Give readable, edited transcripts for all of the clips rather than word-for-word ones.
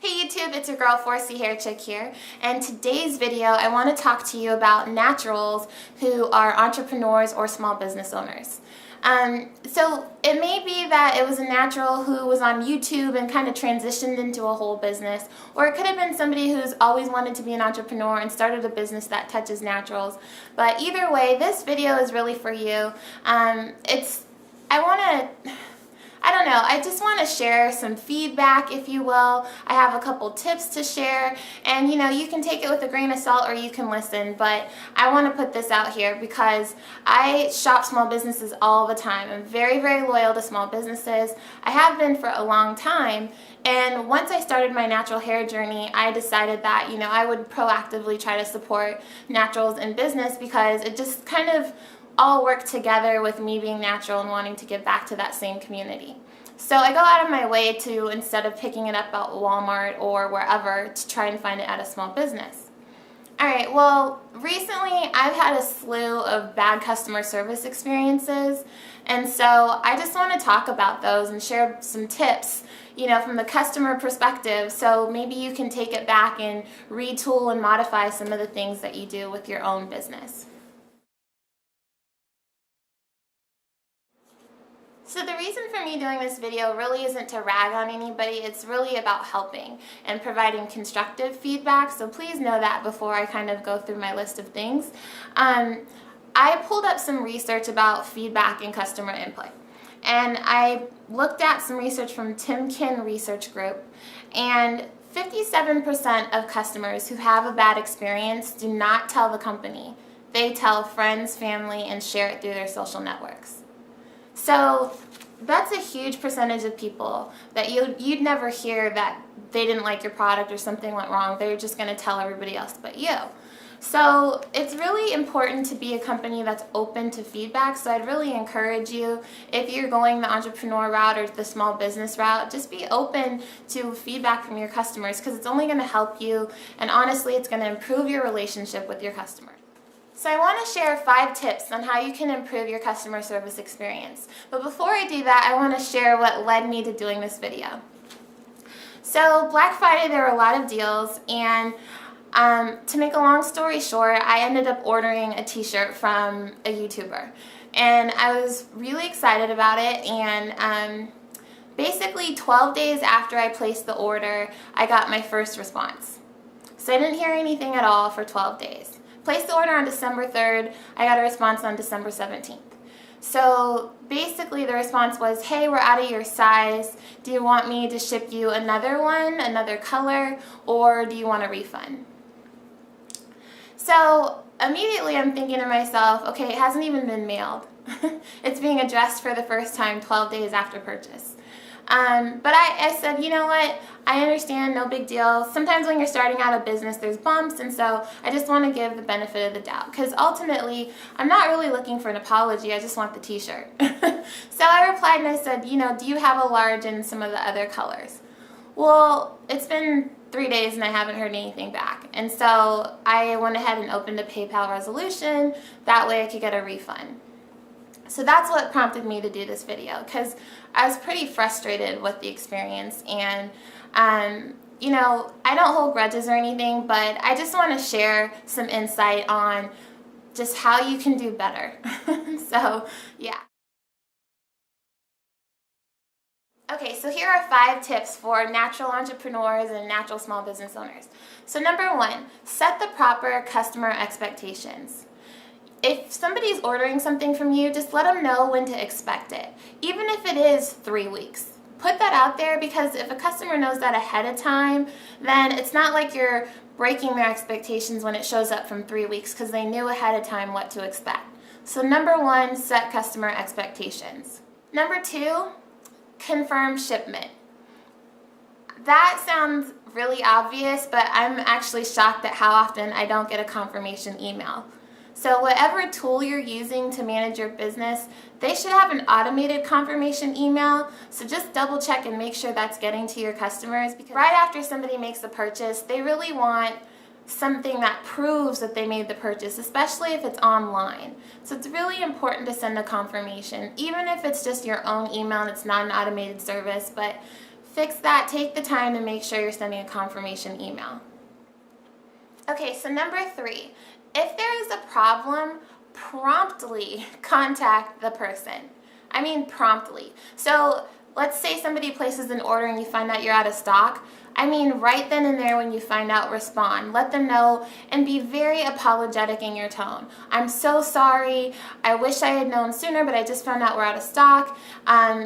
Hey YouTube, it's your girl 4cHairChick here, and today's video I want to talk to you about naturals who are entrepreneurs or small business owners. So it may be that it was a natural who was on YouTube and kind of transitioned into a whole business, or it could have been somebody who's always wanted to be an entrepreneur and started a business that touches naturals. But either way, this video is really for you. I just want to share some feedback, if you will. I have a couple tips to share, and you can take it with a grain of salt or you can listen, but I want to put this out here because I shop small businesses all the time. I'm very, very loyal to small businesses. I have been for a long time, and once I started my natural hair journey, I decided that, I would proactively try to support naturals in business because it just kind of all work together with me being natural and wanting to give back to that same community. So I go out of my way to, instead of picking it up at Walmart or wherever, to try and find it at a small business. Alright, well, recently I've had a slew of bad customer service experiences, and so I just want to talk about those and share some tips, from the customer perspective, so maybe you can take it back and retool and modify some of the things that you do with your own business. So the reason for me doing this video really isn't to rag on anybody, it's really about helping and providing constructive feedback, so please know that before I kind of go through my list of things. I pulled up some research about feedback and customer input, and I looked at some research from Timken Research Group, and 57% of customers who have a bad experience do not tell the company. They tell friends, family, and share it through their social networks. So that's a huge percentage of people that you'd never hear that they didn't like your product or something went wrong. They're just going to tell everybody else but you. So it's really important to be a company that's open to feedback. So I'd really encourage you, if you're going the entrepreneur route or the small business route, just be open to feedback from your customers because it's only going to help you, and honestly it's going to improve your relationship with your customers. So I want to share 5 tips on how you can improve your customer service experience. But before I do that, I want to share what led me to doing this video. So Black Friday, there were a lot of deals, and to make a long story short, I ended up ordering a t-shirt from a YouTuber. And I was really excited about it, and basically 12 days after I placed the order, I got my first response. So I didn't hear anything at all for 12 days. Placed the order on December 3rd, I got a response on December 17th. So basically the response was, hey, we're out of your size. Do you want me to ship you another one, another color, or do you want a refund? So immediately I'm thinking to myself, okay, it hasn't even been mailed. It's being addressed for the first time 12 days after purchase. But I said, you know what, I understand, no big deal. Sometimes when you're starting out a business there's bumps, and so I just want to give the benefit of the doubt because ultimately I'm not really looking for an apology, I just want the t-shirt. So I replied and I said, do you have a large in some of the other colors? Well, it's been 3 days and I haven't heard anything back, and so I went ahead and opened a PayPal resolution, that way I could get a refund. So that's what prompted me to do this video, because I was pretty frustrated with the experience, and I don't hold grudges or anything, but I just want to share some insight on just how you can do better. So yeah. Okay, so here are 5 tips for natural entrepreneurs and natural small business owners. So number 1, set the proper customer expectations. If somebody's ordering something from you, just let them know when to expect it, even if it is 3 weeks. Put that out there, because if a customer knows that ahead of time, then it's not like you're breaking their expectations when it shows up from 3 weeks, because they knew ahead of time what to expect. So number 1, set customer expectations. Number 2, confirm shipment. That sounds really obvious, but I'm actually shocked at how often I don't get a confirmation email. So whatever tool you're using to manage your business, they should have an automated confirmation email, so just double check and make sure that's getting to your customers, because right after somebody makes the purchase, they really want something that proves that they made the purchase, especially if it's online. So it's really important to send a confirmation, even if it's just your own email and it's not an automated service, but fix that. Take the time to make sure you're sending a confirmation email. Okay, so number 3, if there is a problem, promptly contact the person. I mean promptly. So let's say somebody places an order and you find out you're out of stock. I mean, right then and there when you find out, respond. Let them know and be very apologetic in your tone. I'm so sorry. I wish I had known sooner, but I just found out we're out of stock.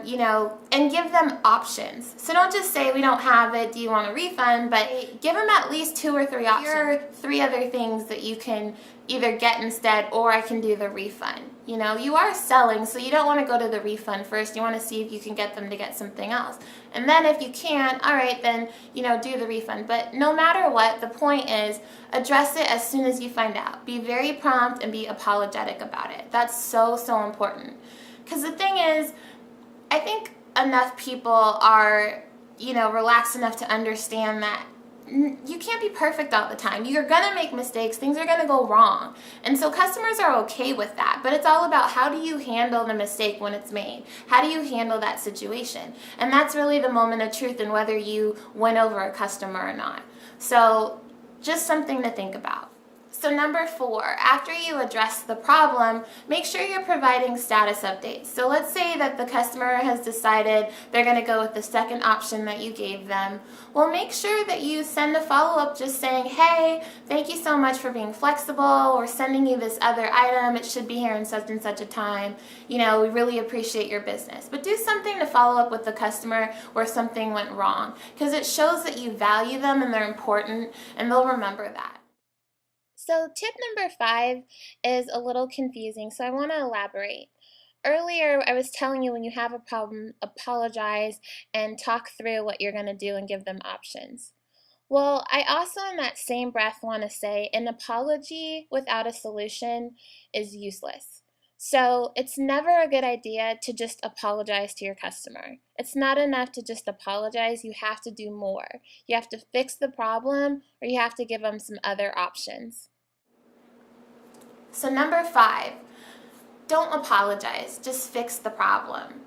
You know, and give them options. So don't just say we don't have it. Do you want a refund? But give them at least 2 or 3 options. Here are 3 other things that you can either get instead, or I can do the refund. You know, you are selling, so you don't want to go to the refund first. You want to see if you can get them to get something else. And then if you can't, all right, then, you know, do the refund. But no matter what, the point is address it as soon as you find out. Be very prompt and be apologetic about it. That's so, so important. Because the thing is, I think enough people are, you know, relaxed enough to understand that you can't be perfect all the time. You're going to make mistakes. Things are going to go wrong. And so customers are okay with that. But it's all about how do you handle the mistake when it's made? How do you handle that situation? And that's really the moment of truth in whether you win over a customer or not. So just something to think about. So number 4, after you address the problem, make sure you're providing status updates. So let's say that the customer has decided they're going to go with the second option that you gave them. Well, make sure that you send a follow-up just saying, hey, thank you so much for being flexible. We're sending you this other item. It should be here in such and such a time. You know, we really appreciate your business. But do something to follow up with the customer where something went wrong, because it shows that you value them and they're important, and they'll remember that. So tip number 5 is a little confusing, so I want to elaborate. Earlier, I was telling you when you have a problem, apologize and talk through what you're going to do and give them options. Well, I also in that same breath want to say an apology without a solution is useless. So it's never a good idea to just apologize to your customer. It's not enough to just apologize. You have to do more. You have to fix the problem, or you have to give them some other options. So number 5, don't apologize, just fix the problem.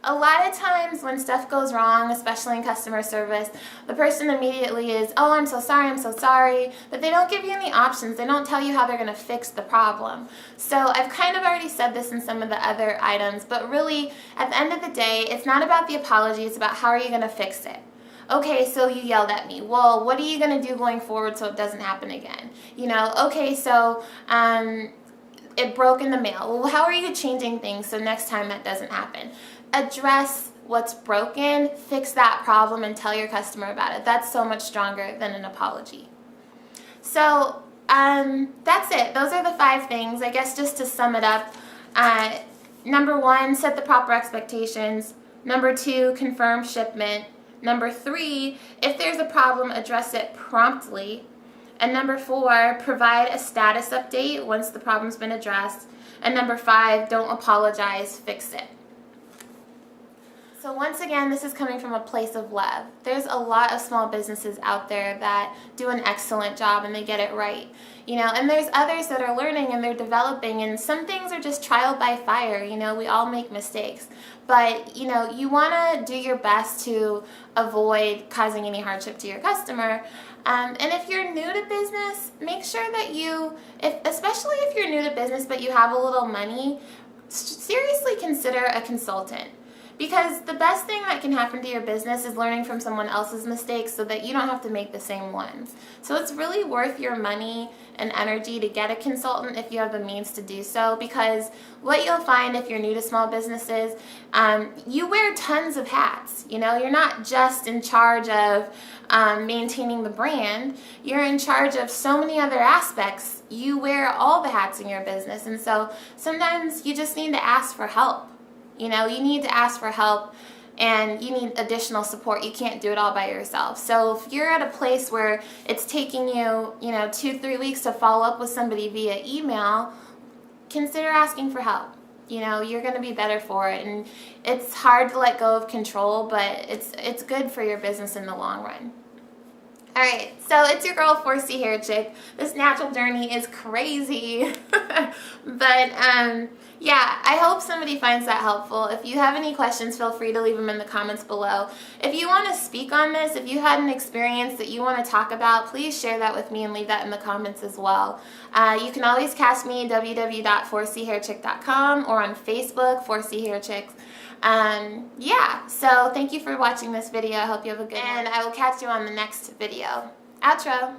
A lot of times when stuff goes wrong, especially in customer service, the person immediately is, oh, I'm so sorry, but they don't give you any options. They don't tell you how they're going to fix the problem. So I've kind of already said this in some of the other items, but really, at the end of the day, it's not about the apology, it's about how are you going to fix it. Okay, so you yelled at me. Well, what are you going to do going forward so it doesn't happen again? You know, okay, so it broke in the mail. Well, how are you changing things so next time that doesn't happen? Address what's broken, fix that problem, and tell your customer about it. That's so much stronger than an apology. So that's it. Those are the 5 things. I guess just to sum it up, number 1, set the proper expectations. Number 2, confirm shipment. Number 3, if there's a problem, address it promptly. And number 4, provide a status update once the problem's been addressed. And number 5, don't apologize, fix it. So once again, this is coming from a place of love. There's a lot of small businesses out there that do an excellent job and they get it right. You know, and there's others that are learning and they're developing, and some things are just trial by fire. You know, we all make mistakes. But, you know, you want to do your best to avoid causing any hardship to your customer. And if you're new to business, make sure that especially if you're new to business but you have a little money, seriously consider a consultant. Because the best thing that can happen to your business is learning from someone else's mistakes so that you don't have to make the same ones. So it's really worth your money and energy to get a consultant if you have the means to do so, because what you'll find if you're new to small businesses, you wear tons of hats. You know, you're not just in charge of maintaining the brand, you're in charge of so many other aspects. You wear all the hats in your business, and so sometimes you just need to ask for help. You know, you need to ask for help and you need additional support. You can't do it all by yourself. So if you're at a place where it's taking you, 2-3 weeks to follow up with somebody via email, consider asking for help. You know, you're going to be better for it. And it's hard to let go of control, but it's good for your business in the long run. Alright, so it's your girl 4cHairChick. This natural journey is crazy. But Yeah, I hope somebody finds that helpful. If you have any questions, feel free to leave them in the comments below. If you want to speak on this, if you had an experience that you want to talk about, please share that with me and leave that in the comments as well. You can always catch me at www.4cHairChick.com or on Facebook, 4cHairChicks. Yeah, so thank you for watching this video. I hope you have a good one, and I will catch you on the next video. Outro.